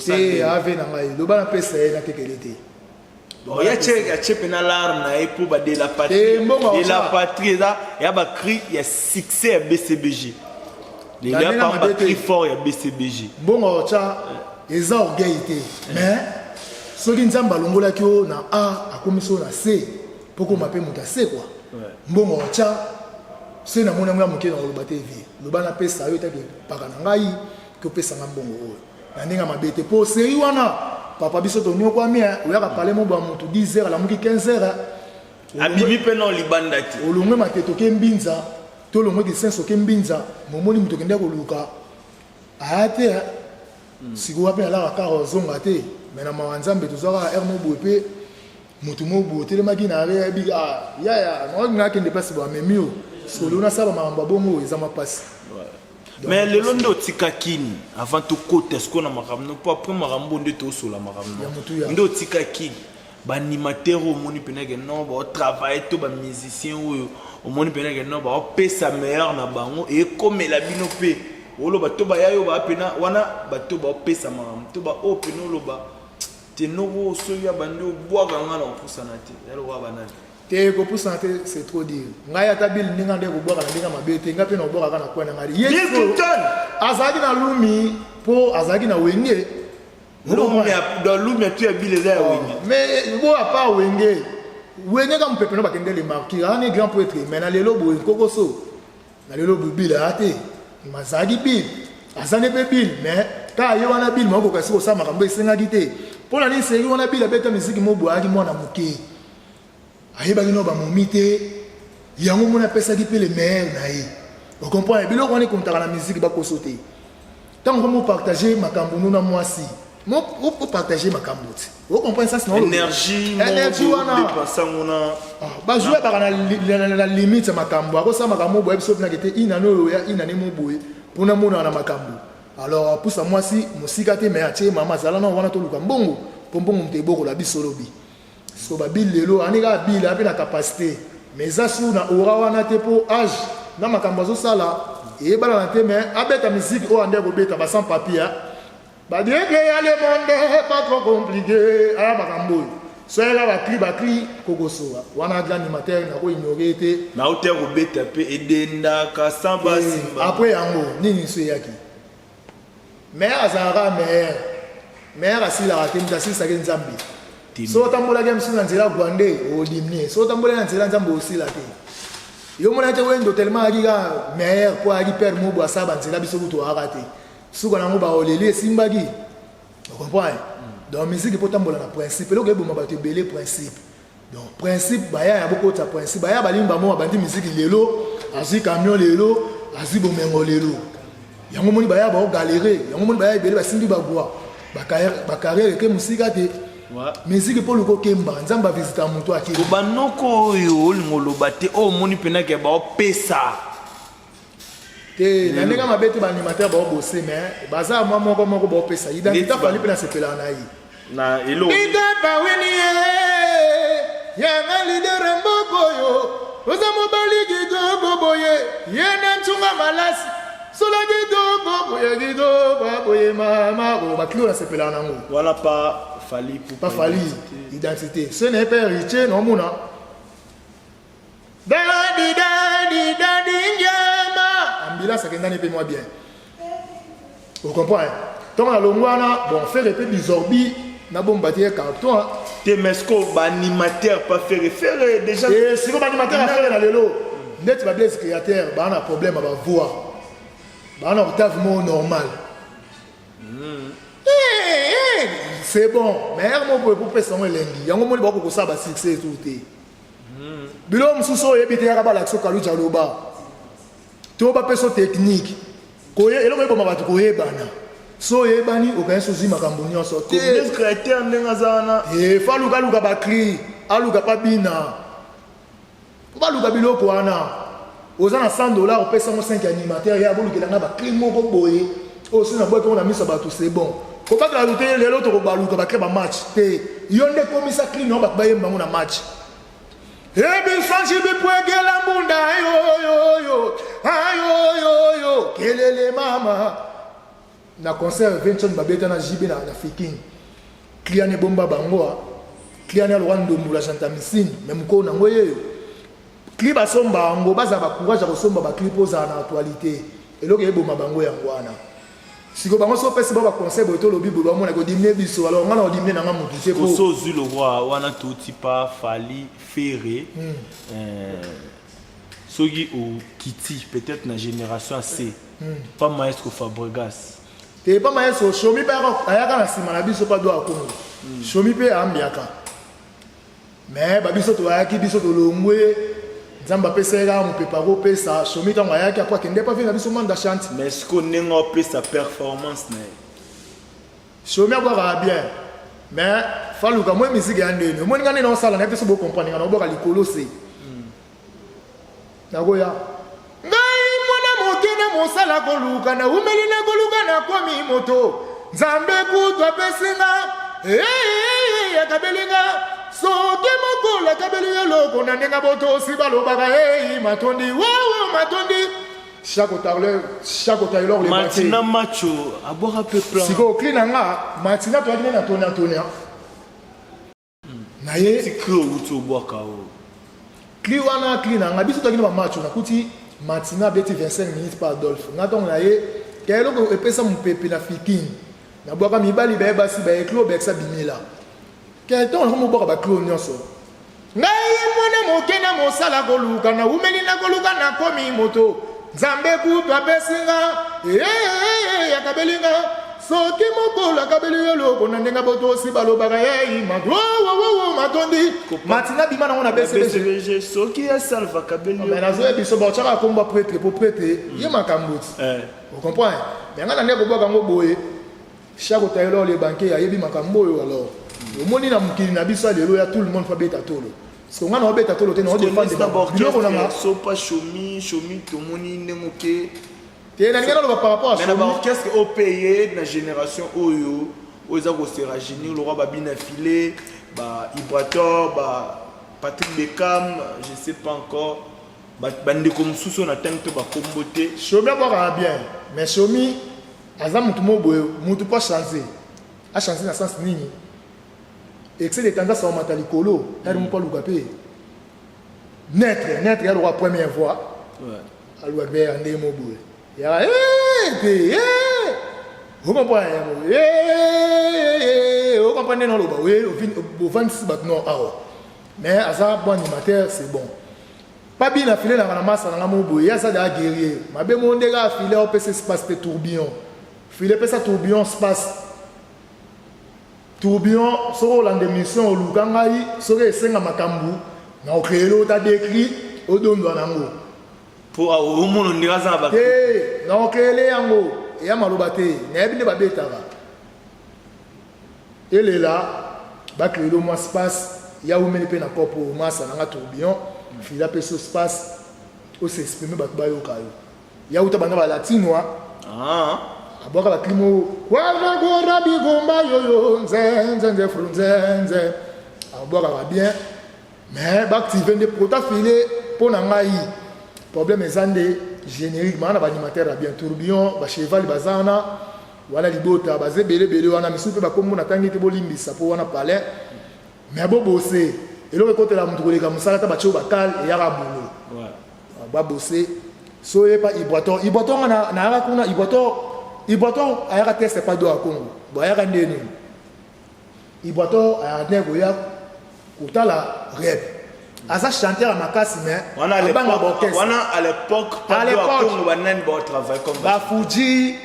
[SPEAKER 1] te ave na ngai loba napesa ye natekele te
[SPEAKER 2] ya tche pena larme na ye po de la patrie ya bacri ya succès ya BCBG lelo ya pamba cri fort ya BCBG
[SPEAKER 1] mbongo tcha eza orgueil te mais soki nzambe alongolaki yo na A akomisi yo na C po koma mpe moto ase kwa mbongo tcha se namoni yango ya moke na koloba te vie loba napesa yo etaki paka na ngai ke opesanga mbongo oyo na ndenge mabe te mpo seri wana papa biso tonyokwami oyaka pale moba motu 10h alamuki 15h
[SPEAKER 2] abimi mpe na olibanda te
[SPEAKER 1] olongwe mateto ke mbinza to olongwe kisenso ke mbinza momoni moto okende koluka aya te sikoyo mpe nalaka kaka ozonga te me na mawa nzambe tozwaka r moboye mpe motu moboye otelemaki na are yabi yaya naakende mpasi boamemi o solo nasala makambo abongo eza mapasi
[SPEAKER 2] mais lelo nde otika kini avant tokota sikoyo na makambo po apres makambo nde tosola makambo nde otika kini baanimateur omoni mpenake non baotravaille to bamusicien oyo omoni mpenake non baopesa meilleur na bango ekomela bino mpe oloba to baya yo baa pena wana bato baopesa makambo to baoyo pena oloba tenoko osoki ya bande obwaka nga na kopusana te yalokoka banani
[SPEAKER 1] te kopusana te c'est trop dire ngai ata bili ndenge nde kobwaka na ndenge mabe te ngai mpe na obwakaka na kwena ngai ye azalaki na lumi mpo azalaki na wenge lumi atu ya bile eza ya wenge mais bo apa wenge ka mopepe no bakende le marquir ani grand poètre mais na lelo boye nkokoso na lelo boye bile aya te mazalaki bile azane mpe bile mais ka ye wana bile makokoka esi kosala makambo esengaki te mpo na nini seri wana bile abeta miziki moboye ayaki mwana moke ayebaki no bamomi te yango mona apesaki mpe le meilleur na ye okomprendre biloko wana ekontaka na miziki bakoso te ntango mopartage makambo nuna mwasi mopartage makambo te okomprendre ça
[SPEAKER 2] énergie
[SPEAKER 1] wana bajoue baka na limite ya makambo akosala makambo moboye biso pinaki te inani oyo ya inani moboye mpona monana na makambo alors apusa mwasi mosika te me atie mama azala na wana toluka mbongo mpo mbongo moto ebokola biso lobi so babili lelo anika bili ape na capacité mais eza sur na ora wana te mpo age na makambo azosala eyebalana te mais abeta misiki oyo ande kobeta basan papier badieke ya le monde pas trop compliqué aya makambo oyo so yeka bakri kokosoa wana grand animateur nakoignore te
[SPEAKER 2] nauta kobeta mpe edendaka sans basimba
[SPEAKER 1] apres yango nini so eyaki maire azalaka maire asilaka te moto asilisaki nzambe so otambolaki mosu na nzela gwande odimnie so otambolaki na nzela nzambe osila te yo mona te wendo tellement ayaki ka maire mpo ayaki père mobo asala banzela biso kutu oyaka te suka nango baoleli esimbaki okomprendre donc misiki mpo otambola na principe eloko eboma bato ebele principe donc principe baya ya bokota principe baya balingi bamo babandi misiki lelo azwi camion lelo azwi bomengo lelo yango moni baya baogalere yango moni baya ebele basimbi bagwa bakarriere eke mosika te misiki mpo luka okemba nzambe avisita moto akili
[SPEAKER 2] banoko oyo olingo oloba te oyo omoni mpenake baopesa
[SPEAKER 1] te na ndenge mabe te baanimateur baobose mais baza mwa moko baopesa identité afali mpe na sepelaka na ye
[SPEAKER 2] na eloko
[SPEAKER 1] idapawini ye yanga lidere mboko oyo oza mobali kitoko boye ye na ntunga malasi sola kitoko boye mama oyo bakili oyo nasepelaka nango
[SPEAKER 2] wana pa fali
[SPEAKER 1] identité ce n'est pas riche non mona dadi njama ambulance akendani mpe mwa bien okomprendre ntongo na longo wana bon fere mpe bizorbi na bomba te carton
[SPEAKER 2] te mesko baanimateur pas fere déjà
[SPEAKER 1] siko baanimateur afere na lelo ndeti bablaise créateur baa na problème ya bavoix baa na octave mo normal c'est bon mais moi pour pesa moi lengi yango moni ba ko saba succès tout té bilo msuso yebite ya ba la so kalu jaloba to ba peso technique ko ye eloko ba ba ko yebana so yebani o kan so zima kambo nyonso
[SPEAKER 2] te les créateurs ndenga zana
[SPEAKER 1] faluka luka ba cri aluka pa bina ba luka biloko wana ozana $100 opesa mo 5 animateurs ya bolukela nga ba cri moko boye o sina boye ko na misa ba tout c'est bon ko ba la luter les autres ko ba luka ba créer ba match te yonde komisa cri no ba yemba mo na match ebi sanji bi pwegela mbunda ayo kelele mama na concert Vincent babeta na jibe na Fiking client bomba bangoa client ya Rwanda mbula Santa Missine même ko na ngoyeyo clip asomba ngo baza ba courage ko somba ba clip oza na actualité eloko eboma bango ya ngwana siko bango so pesi ba concert boto lobi bolo mona ko dimne biso alors ngana o dimne na nga mutu c'est
[SPEAKER 2] pour so zu le roi wana tuti pa fali ferré sogi au Kiti peut-être na génération C pas maestro Fabregas
[SPEAKER 1] te pas maestro shomi pa ayaka na sima na biso pa do akongo shomi pe ambiaka mais ba biso to ayaki biso to longwe nzamba pesera mo préparo pesa shomi tango ayaki apa kende pa vina biso manda chante
[SPEAKER 2] mais est-ce qu'on nengo pe sa performance na
[SPEAKER 1] shomi agwa bien mais faluka moi musique ya ndeni mo ngane na osala na peso bo comprendre na oboka likolo se nagoya ngai mwana mokene mosala koluka na umeli na koluka na komi moto nzambe kutwa pesinga yakabelinga soki mokola kabelinga loko na ndenga boto si balobaka matondi wawo matondi chaque tailleur le
[SPEAKER 2] matina macho abora peu plan
[SPEAKER 1] siko klina nga matina to akine na tonia na ye
[SPEAKER 2] tikro uto boka o
[SPEAKER 1] kli wana klina nga biso to akine ba macho na kuti matina beti 25 minutes par Adolphe nga donc na ye kelo ko epesa mpepe na Fiking na boka mibali ba basi ba eklo ba eksa bimela keto na mo boka ba klo nyonso ngai mwana mokena mosala koluka na umeli na koluka na komi moto nzambe kutwa pesinga yakabelinga soki mokola kabelinga loko na ndenga boto si balobaka matondi matina bima nango na BCBG
[SPEAKER 2] soki ya salva kabelinga
[SPEAKER 1] mais nazoya biso baotiaka komba prêtre po prêtre ye makambo ti vous comprenez mais nga na ndeko bwaka ngo boye chaque tailleur le banquier ayebi makambo oyo alors omoni na mokili na biso lelo ya tout le monde fa beta tolo parce que on a obeta tolo te na défendre
[SPEAKER 2] d'abord so pas chomi tomoni nemoke
[SPEAKER 1] te na ngana lo par rapport à
[SPEAKER 2] mais d'abord qu'est-ce que au payer na génération oyo oza ko sera génie le roi babina filé ba Ibrator ba Patrick Beckham je sais pas encore bande comme sous on atteint ba kombote
[SPEAKER 1] chomi ba bien mais chomi aza mutu moboyo mutu pas changer a changer na sens nini excès de tendance à monter likolo elle mon pas lukape naître ya la première fois alwa be ande moboyo ya vous comprenez vous comprenez non loba oui au 26 bat non mais aza bon animateur c'est bon pas bien affilé na la masse na moboyo ya ça da guerrier mabe monde ga affilé au PC espace de tourbillon filer pesa tourbillon space tourbillon soko la démission olukangai soko esenga makambu na okelo ta décrit odondo nango
[SPEAKER 2] pour au monde ndira za ba
[SPEAKER 1] na okele yango ya maloba te na ebine babetaka elela ba kelo mo espace ya umeli pe na kopo masa na tourbillon fila peso espace o s'exprimer ba bayoka yo ya uta bana ba latinois aboka baklimo wana gora bigomba yoyo nzenze frunzenze aboka ba bien mais activer des protafilé pour na ngai problème ezande générique mana ba animateur bien tourbillon ba cheval bazana wala libota bazebele bele wana misupe ba kombo na tangi te bolimbisa po wana palais mais bo bosser eloko côté la mutu koleka musala ta ba cho batal ya rabulu ba bosser so yepa Ibrator na ara kuna Ibrator ayaka teste pas do a Congo bo ayaka ndeni Ibrator ayaka goya kutala rap asa chanteur makasi mais
[SPEAKER 2] wana à l'époque pas do a Congo banani ba travail comme
[SPEAKER 1] ba Fuji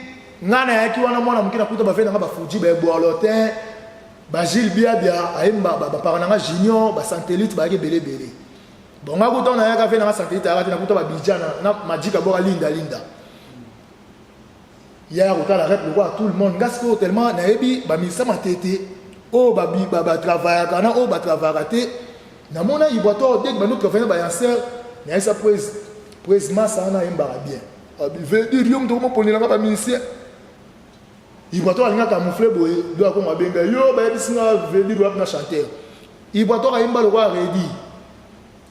[SPEAKER 1] ngana yaki wana mwana mukina kuta ba fena ba Fuji ba bolotin Gilles Biabia aimba baparanga junior ba satellite ba ke belé bon nga kuta na yaka fe na satellite arati na kuta ba bijana na majika boka linda ya kuta la rep quoi tout le monde gasko tellement na ebi ba misa matete o ba travailler kana o ba travailler na mona iboto dès que ba nous travailler ba yancer na esa prise massa na imba bien veut dire yom to mo ponela ba ministère iboto alinga camoufler boye do ko mabenga yo ba bisinga veut dire na chanteur iboto ka imba lo kwa ready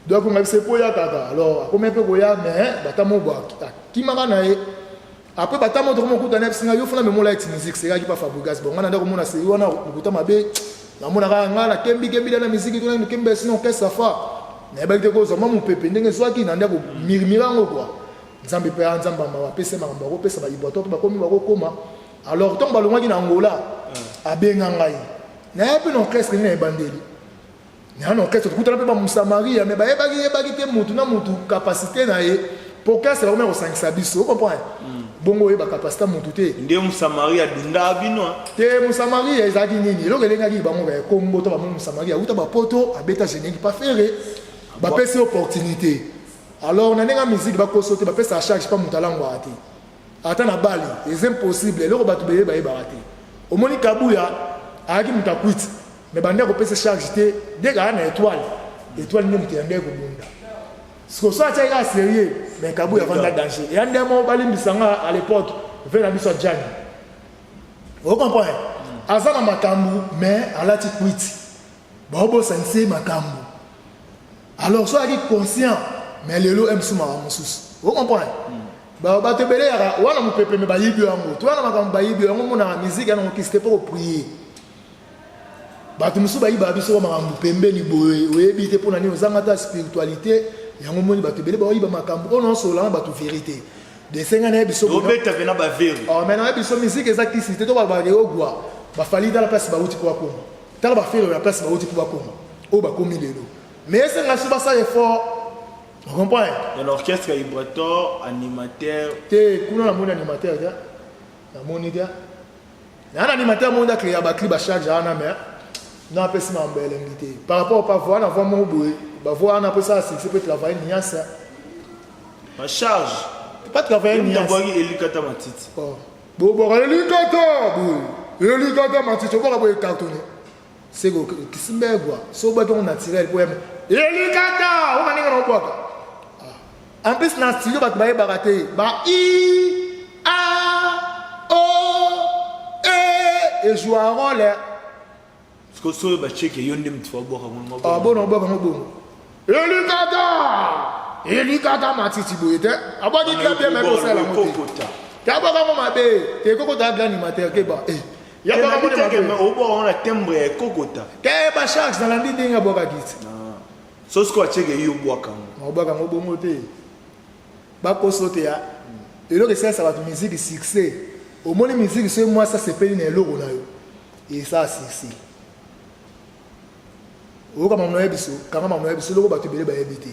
[SPEAKER 1] do ko ngabise poya kaka alors ko mepe koya mais batamo ba kimaka na e après batamo to mo kutana bisinga yo fona memola et musique c'est qui pas fabrigas bon ngana ndako mona se wana kuta mabe na mona ka ngana kembi na musique to na kembe sinon qu'est-ce ça fa na ba ko zo mamu pepe ndenge swaki na ndako mirimirango quoi nzambe pe nzamba ma pese ma mbako pesa ba iboto to ba komi ba ko koma alors tant balonga ki na Angola abenga ngai na yepe no orchestre ni na bandeli na no orchestre kutana pe ba Musamaria mais ba yebaki te mutu na mutu capacité na ye pour que ça vraiment au 5 sabiso vous comprenez bongo ye ba capacité mutu te
[SPEAKER 2] ndé Musamaria dunda bino
[SPEAKER 1] te Musamaria ezaki nini lo kelenga ki ba mo ba kombo to ba Musamaria uta ba poto abeta générique pas ferré ba pese opportunité alors na nenga musique ba ko sauter ba pese à charge pas mutalango ati ata na bali c'est impossible loko batu beye ba barate omoni kabuya aki mutakwiti mais bande ko pese charge te dès ga na étoile ni mutende ko bunda ce que ça t'a sérieux mais kabuya vanda danger et ande mo bali mbisanga à l'époque vers la biso Jan vous comprenez azana makambu mais alati kwiti bobo sensei makambu alors soit aki conscient mais lelo emsuma mususu vous comprenez ba te belé ya wana mupepe me bayibi yango to wana makambo bayibi yango mona musique ya ngo kiste pour prier ba te musu bayiba biso makambo pembeni boye oyebi te pona ni ozanga ta spiritualité yango moni ba te belé ba oyiba makambo ono sola ba tu vérité de senga na biso
[SPEAKER 2] do beta pena ba vérité
[SPEAKER 1] oh mais na biso musique exactiste to ba ba ogwa ba fali dans la place ba uti kwa koma tala ba faire la place ba uti kwa koma o ba komi lelo mais senga suba ça effort. Vous comprenez?
[SPEAKER 2] Dans l'orchestre, il y a animateur.
[SPEAKER 1] Tu connais le monde animateur, la moniteur. Il y a un animateur qui a créé un clip à chaque jour. Non, après ça, par rapport au pavois, on a vraiment oublié. Pavois, on a ça, c'est peut travailler ni ça.
[SPEAKER 2] En charge.
[SPEAKER 1] Pas travailler ni ça.
[SPEAKER 2] Tu as vu Elikata Matiti.
[SPEAKER 1] Bon, Elikata Matiti, on va voir le cartonné. C'est quoi? Qu'est-ce que c'est quoi? C'est quoi ton naturel pour Elikata, on va dire qu'on voit. En plus, dans le studio, il y a baraté. I, A, O, E. Et joue un rôle.
[SPEAKER 2] Est-ce que vous avez checké qu'il y a un petit peu de
[SPEAKER 1] ah bon, non, bon. Elikata Matiti Bouyete. Ah bon, il y a bien même au sein de la montée. Tu as pas vraiment ma bête. Tu es coco d'animateur. Il y a pas vraiment de ma
[SPEAKER 2] au bord, on a timbre et cocota.
[SPEAKER 1] Quel est ma charge dans la ligne de Bogagit?
[SPEAKER 2] Sauf que tu as checké, il y a un bois quand même.
[SPEAKER 1] On va un bon moté. Bako sauter et là que ça va être musique succès au moins musique c'est moi ça c'est payé dans l'euro là et ça c'est au comme on a biso quand on a biso l'euro ba te belé ba ebité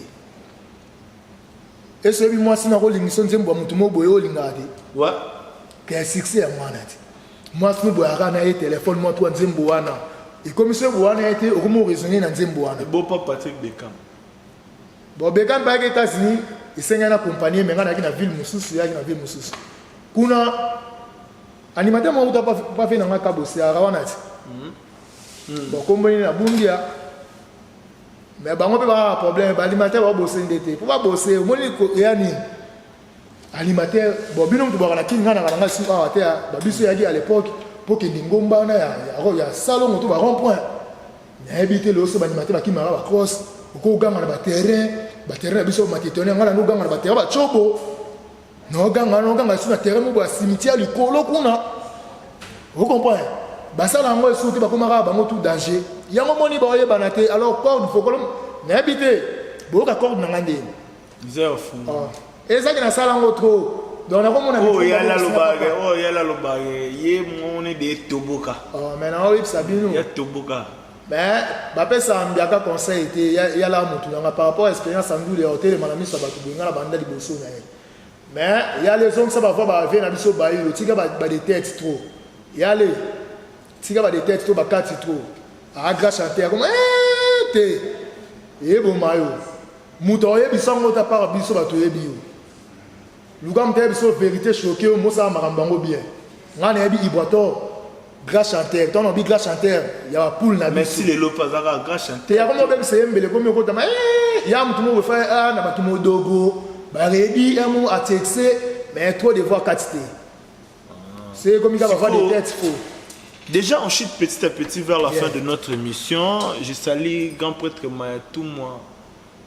[SPEAKER 1] et ce moi si na ko lingiso nzembo mutu mo boyo lingati
[SPEAKER 2] ouais
[SPEAKER 1] que succès à moi nati moi si bo ara na téléphone moi toi nzembo wana et comme ce bo wana été au mo raisonner na nzembo wana
[SPEAKER 2] beau pas Patrick Beckham
[SPEAKER 1] bon Beckham ba aux États-Unis et c'est une compagnie mais na ville mususu ya na ville mususu kuna animateur mo uta pas fait na ka bosser ara wana ti bon comme na bundia mais bango pe ba problème ba animateur ba bosser ndete pour ba bosser mo ni ko yani animateur bon bino mtu ba na kinga na nga si ba te ba biso ya à l'époque pour que ndingomba na ya salon to ba rond point na habiter le so ba animateur ba kimara ba cross ko ganga na ba terrain biso matetone ngala no ganga na ba terrain ba chobo no ganga sur na terrain mo ba cimetière likolo kuna vous comprenez ba sala ngo esuti ba komaka ba motu danger yango moni ba oyeba na te alors corde faut que na habiter bo ka corde na ngande
[SPEAKER 2] zéro fond
[SPEAKER 1] ezaki na sala ngo trop donc na komona
[SPEAKER 2] oh yala lobage ye moni de toboka
[SPEAKER 1] maintenant oui sabino
[SPEAKER 2] ya toboka
[SPEAKER 1] mais bapesa ambiaka conseil était ya la mutu nga par rapport à expérience andule hôtel manami so batu benga la banda liboso na ye mais il y a les hommes ça va voir ba vient na biso ba yo tika ba des têtes trop y aller tika ba des têtes to ba kati trop a grâce chanter comme te et bon mayo muto ye bisango ta par biso ba to ye bio lugam te biso vérité choqué mo sa marambango bien ngana yebi ibrato grâce chanter ton obi grâce chanter ya poule na
[SPEAKER 2] merci les lopazara grâce chanter
[SPEAKER 1] te ya comme be se mbele comme ko tama ya mutu mo fa na batu mo dogo ba rebi emu a texé mais trop de voix quantité c'est comme il va avoir des têtes faux.
[SPEAKER 2] Déjà, on chute petit à petit vers la fin de notre émission. Je salue grand prêtre Mayatou,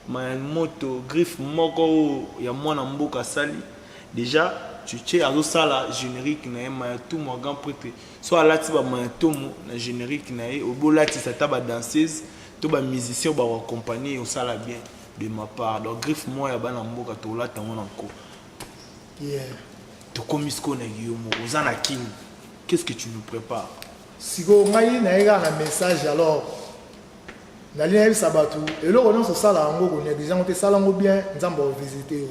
[SPEAKER 2] Mayamoto, Griffe Moko, Yamwana Mboka Sali. Déjà, tu sais, à la générique, Mayatou, mon grand prêtre. Soit à la tiba Mayatou, la générique, au beau là, tu sais, taba danseuse, tout ba musicien, ou ba accompagner, au sala bien de ma part. Donc, Griffe moi, Yabana Mboka, tout là, t'as mon encore. Tu comme Isko Naguyomo, Ozana King. Qu'est-ce que tu nous prépares?
[SPEAKER 1] Si vous avez un message, alors, vous allez sabatou. Et là, on a ce salle en gros, on a déjà monté salle en bien, nous allons visiter.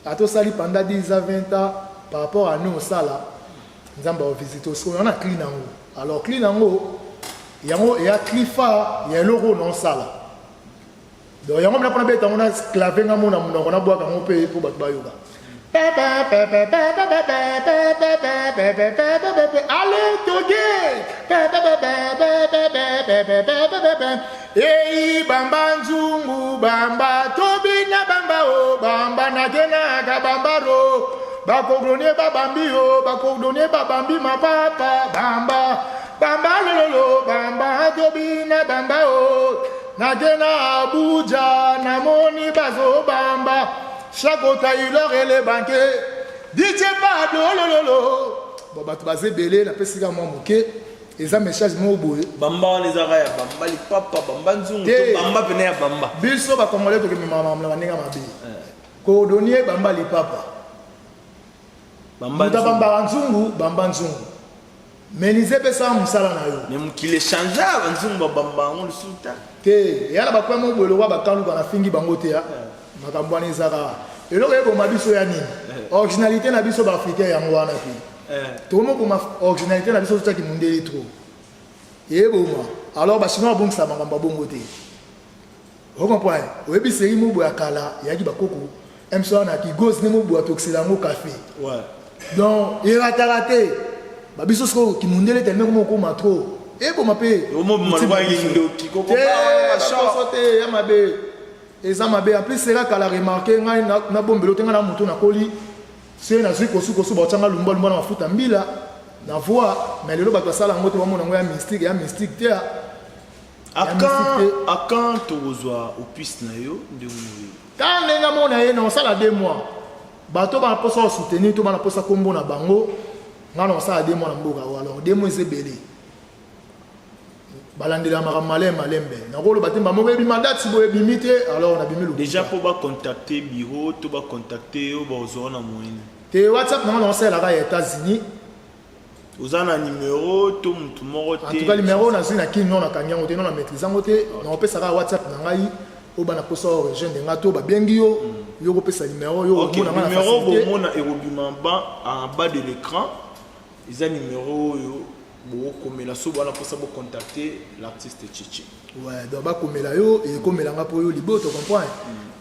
[SPEAKER 1] À tout ça, pendant 10 à 20 ans, par rapport à nous, au salle, nous allons visiter. On a clean en haut. Alors, clean en haut, il y a clifa, il y a l'euro dans la salle. Donc, il y a un peu de temps, on a clavé dans mon amour, on a boire dans mon pays pour battre yoga. Allez, Ei bamba nzungu bamba tobina bamba o bamba nagena ga bamba ro bakogone babambi o bakogone babambi ma papa bamba bamba lolo bamba tobina bamba o nagena Abuja namoni bazo bamba chakota ilor ele banke DJ pas lolo bon ba bazé belé na pesika mo moké. Les messages sont boy.
[SPEAKER 2] Bamba les araya, bamba les papa, bamba nzungu, bamba venait à bamba.
[SPEAKER 1] Biso ba congolais to ke maman la ninga mabe. Coordonner bamba les papa. Bamba nzungu, bamba nzungu. Mais les epesa musala na yo.
[SPEAKER 2] Mais qui les changea nzungu bamba on le sultan.
[SPEAKER 1] Te, ya la ba kwa mo boy le wa ba kanu kana fingi bango te ya. Makambo ani zaka. Et là ko mabiso ya nini? Originalité na biso ba africain ya ngwana pi. Tout le monde pour originalité la chose qui monte trop. Et bon alors chinois bon ça m'a bon côté. Vous comprenez? Oui puis c'est mo boya kala ya ki bakoko. Emso na ki gos ne mo boya toxila mo café. Ouais. Donc il va raté. Ba biso ko ki mondele tellement ko ma trop. Et bon ma pe.
[SPEAKER 2] Au mo ma wa yindo ki ko ko
[SPEAKER 1] ba sauter ya mabe. Et ça mabe en plus c'est là qu'elle a remarqué na bombelo tenga na moto na koli. C'est na ziko suko botanga lumba lumba na mafuta mbila na voix mais lelo bato sala ngoto bamona ngoya mystique te
[SPEAKER 2] akan tozwa opus na yo ndemu
[SPEAKER 1] quand nenga mona ye na sala 2 mois bato ba posa soutenir to ba na posa kombo na bango ngana sala 2 mois na mboka alors 2 mois c'est belé balandela malembe na rolo batemba mo bebi mandate si boye bimite alors on a bimé
[SPEAKER 2] déjà pour ba contacter bureau to ba contacter au bazo na moine
[SPEAKER 1] te WhatsApp na on sala ga États-Unis
[SPEAKER 2] ozana numéro to mutu moko te
[SPEAKER 1] en tout cas numéro na zina ki non na kanyango te non na maîtrise ngote na opesa ga WhatsApp na ngai o bana posa origine de ngato ba bengi yo yo ko pesa numéro yo
[SPEAKER 2] mona na numéro bo mona erobima ba en bas de l'écran ils a numéro yo comme la soba na posa pour contacter l'artiste Chichi.
[SPEAKER 1] Ouais, donc ba comme la yo et comme la nga po yo libo to comprends.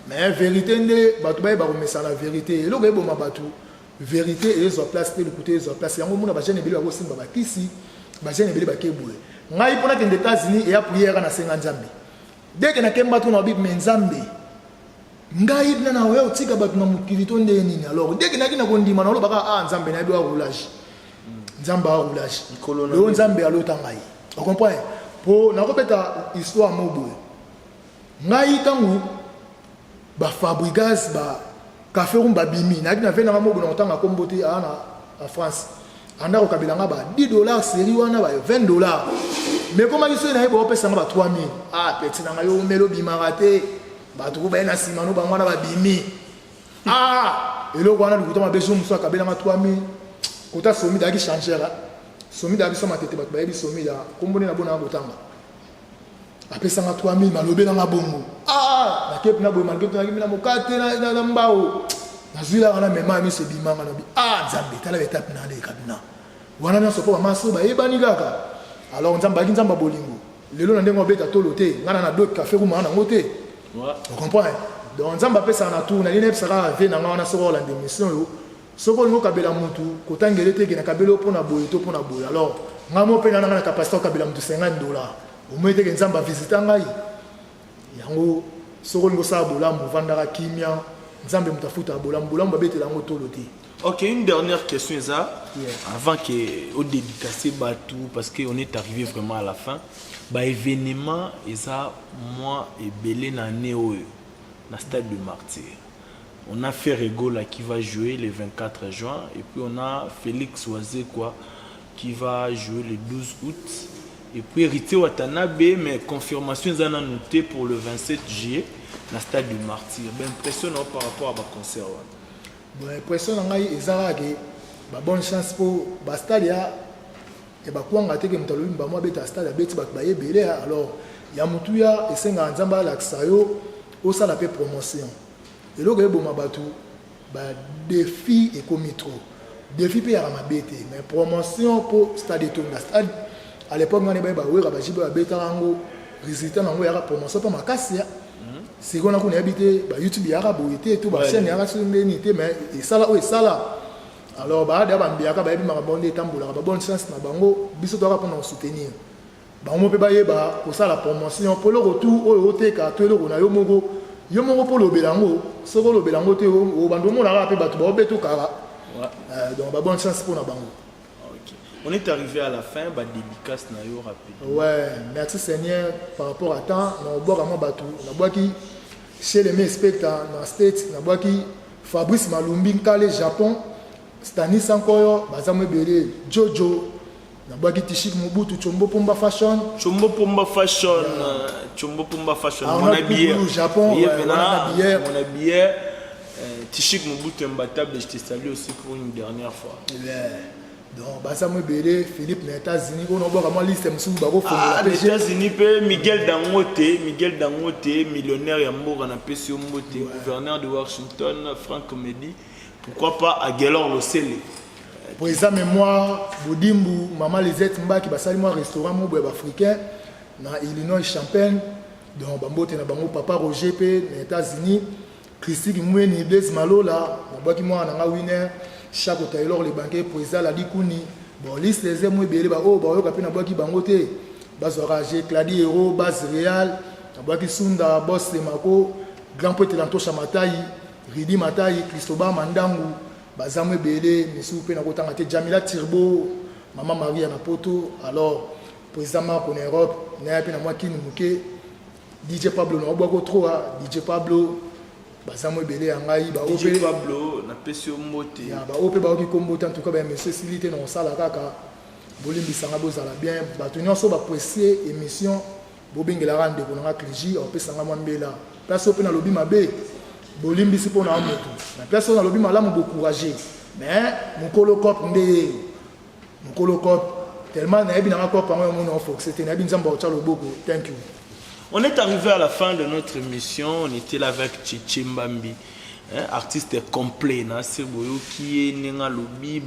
[SPEAKER 1] Mais vérité ndé batu ba remettre ça la vérité. Et lo ba ma batu vérité et zo place te le côté zo place yango mona ba jeune beli ba ko simba ba kisi ba jeune beli ba kebule. Ngai pona ke États-Unis et ya prière na senga nzambe. Dès que na kemba to na bi nzambe. Ngai na we otika batu na mukili to ndé nini alors dès que na kina ko ndima na lo ba nzambe na bi wa roulage. Nzamba roulage le nzambe alota ngai on comprend pour na kopeta histoire mobo ngai tangu ba fabrigas ba café rumba bimi na kina vena mobo na tanga kombote ana en France anda ko kabila ngaba $10 série wana ba $20 mais comment ils sont na ba opesa ngaba 3000 petit na ngayo melo bimarate ba to ba na simano ba ngwana ba bimi eloko wana likuta mabeso muso kabila ngaba 3000 kota somi daki changer somi daki soma tete bat bayebi somi da kombone na bona ngotanga apesa nga 3000 malobe na bongo na kep na boy malgré to na mokate na mbao na zwila kana mema mi se bimanga na bi nzambe tala betape na le kabina wana na sopo maso ba yebani kaka alors nzamba ki nzamba bolingo lelo na ndengo beta tolo te ngana na d'autres café room na ngote vous comprenez donc nzamba pesa na tour na lina pesa ve na ngana soko la démission yo soko ngo kabela mutu kotangele te ke na kabelo pona boye to pona boye alors ngamo pe na na capacité kabela mutu $50 au moins te ke nzamba visiter ngai yango soko ngo sa bola mu vandara kimia nzambe mutafuta bola mbolambo betela ngo tolo te.
[SPEAKER 2] Ok, une dernière question, Eza. Avant qu'on dédicace tout, parce qu'on est arrivé vraiment à la fin. Bah, événement, Eza, moi et Belé na Néo, na stade de Martyr. On a fait Regola qui va jouer le 24 juin. Et puis on a Félix Oazé quoi, qui va jouer le 12 août. Et puis Rité Watanabe, mais confirmation, ils en ont noté pour le 27 juillet, na stade de Martyr. Ben, impressionnant par rapport à ma concert.
[SPEAKER 1] Bon, impression ngai ezala ke ba bonne chance pour ba stade ya e ba kwanga te ke mutalo ba mo beta stade beti ba ba yebele alors ya mutu ya esenga nzamba la ksayo o sala pe promotion et lo ke boma batu ba défi et comitro défi pe ya mabete mais promotion pour stade to na stade à l'époque ngani ba wera ba jiba beta rango résultat nango ya promotion pa makasi ya c'est qu'on a qu'on habité YouTube yara boité tout ba chaîne yara sur l'unité mais et ça là alors ba da ba mbiaka ba bi marabonde tambola ba bonne chance na bango biso to ra pour soutenir ba mo pe ba yeba ko ça la promotion pour le retour au oteka to le rona yo moko pour le belango soko le belango te o bando mo la pe ba to ba beto kara donc ba bonne chance pour na bango.
[SPEAKER 2] On est arrivé à la fin, bah dédicace na yo rapide.
[SPEAKER 1] Ouais, merci Seigneur par rapport à temps, na boka mo batu, na boki chez les mes spectateurs dans States, na boki Fabrice Malumbi Nkale Japon, Stanis Ankoyo, bazamwe bele Jojo, na boki Tishik Mobutu Chombo Pomba Fashion,
[SPEAKER 2] mon habillé
[SPEAKER 1] Japon,
[SPEAKER 2] mon habillé Tishik Mobutu imbattable, je te salue aussi pour une dernière fois.
[SPEAKER 1] Donc, Basamwe Bélé, Philippe, les États-Unis, on a vraiment liste
[SPEAKER 2] les États-Unis, Miguel Dangote, millionnaire Yambour, on a PC Mbote, gouverneur de Washington, Franck Comédie, pourquoi pas à Gaylor Losele.
[SPEAKER 1] Pour ça, mémoire, Boudimbu, Maman Lisette Mba qui va saluer un restaurant africain dans Illinois Champagne, donc Bambote na Bango, Papa Roger P, les États-Unis, Christy Moueni, Blaise Malo là, Baki moi en a winner. Chaque Taylor les banquiers pour ça la dikouni bon liste les amis belé ba oh ba yo kapina boki bangote bazorage Cladi Hero base Real boki Sunda boss de Mako grand poète Lanto Chamatai Ridi Matai Christoba Mandangu bazamwe belé misu pe na kotanga te Jamila Tirbo Maman Maria na poto alors président Marco en Europe na pe na moi kini muke DJ Pablo na boko trop DJ Pablo bazamwe belé ngai ba
[SPEAKER 2] DJ Pablo na pesio mbote
[SPEAKER 1] ya ba ope ba oki kombote en tout cas ba monsieur Silité na sala kaka bolimbi sanga bozala bien ba to nyonso ba apprécier émission bobengela rande ko na kliji on pe sanga mwambela place ope na lobi mabe bolimbi sipo na moto na place na lobi malamu bo courager mais mukolo cop tellement na ebi na cop en mon enfant c'était na bi nzamba o chalo boko. Thank you.
[SPEAKER 2] On est arrivé à la fin de notre émission. On était là avec Tchétché Mbambi, artiste complet. C'est Boyo qui est Nenga Lobi,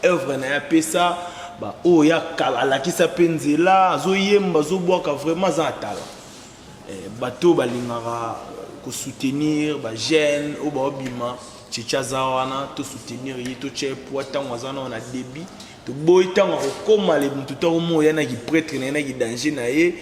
[SPEAKER 2] œuvre na pesa, Oya Kala qui s'appelle Zela, Zoyem, Zoboaka vraiment Zatala. Bateau Balingara, ko soutenir, Gêne, Obima, Tchétcha Zawana, to soutenir, to Tché, Poitan, Wazana, on a débit. To Boytan, comme les Moutoutaromo, il y en a qui prêtent, il y en a qui danger.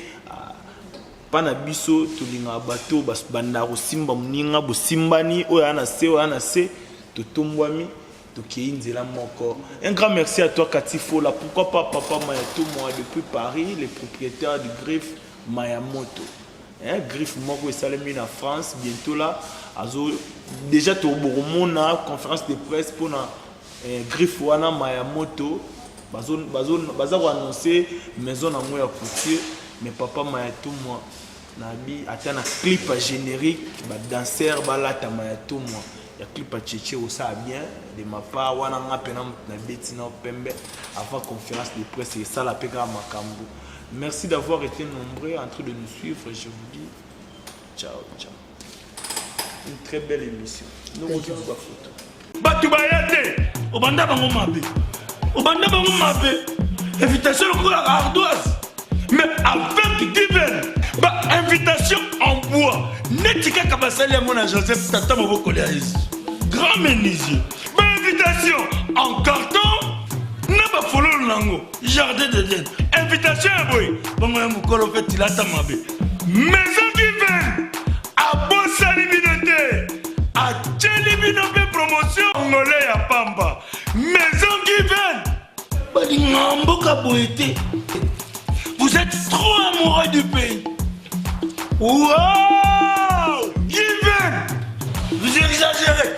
[SPEAKER 2] Pana biso tulinga bato bas banda simba mninga bo simbani oyana se to tombwami to keinzela moko. Un grand merci à toi Katifo là, pourquoi pas papa Mayato moi depuis Paris, les propriétaires du Griffe Mayamoto. Griffe moko esalemi na France bientôt là azo déjà to boromona conférence de presse pour na Griffe wana Mayamoto bazo annoncer maison na moi ya couture mais papa Mayato moi nabi atana clip générique ba danseur balata Mayato moi ya clip à Tchétché au ça bien de ma part wana ngapena na betina pembe avant conférence de presse et ça la pega makambo. Merci d'avoir été nombreux en train de nous suivre. Je vous dis ciao. Une très belle émission. Nous vous disons pas photo.
[SPEAKER 3] Batu bayate obanda bango mabe invitation lokola ardoise mais avec Given invitation en bois neti kaka basali yango na Joseph tata moboko ya Yesu grand menuisier invitation en carton na bafololo nango jardin d'Eden invitation ya boye bongo ya mokolo mpe tilata mabe maison Given abosali bino te atieli bino mpe promotion ngole ya pamba maison Given balinga mboka boye te. Vous êtes trop amoureux du pays. Wow! Given! Vous exagérez.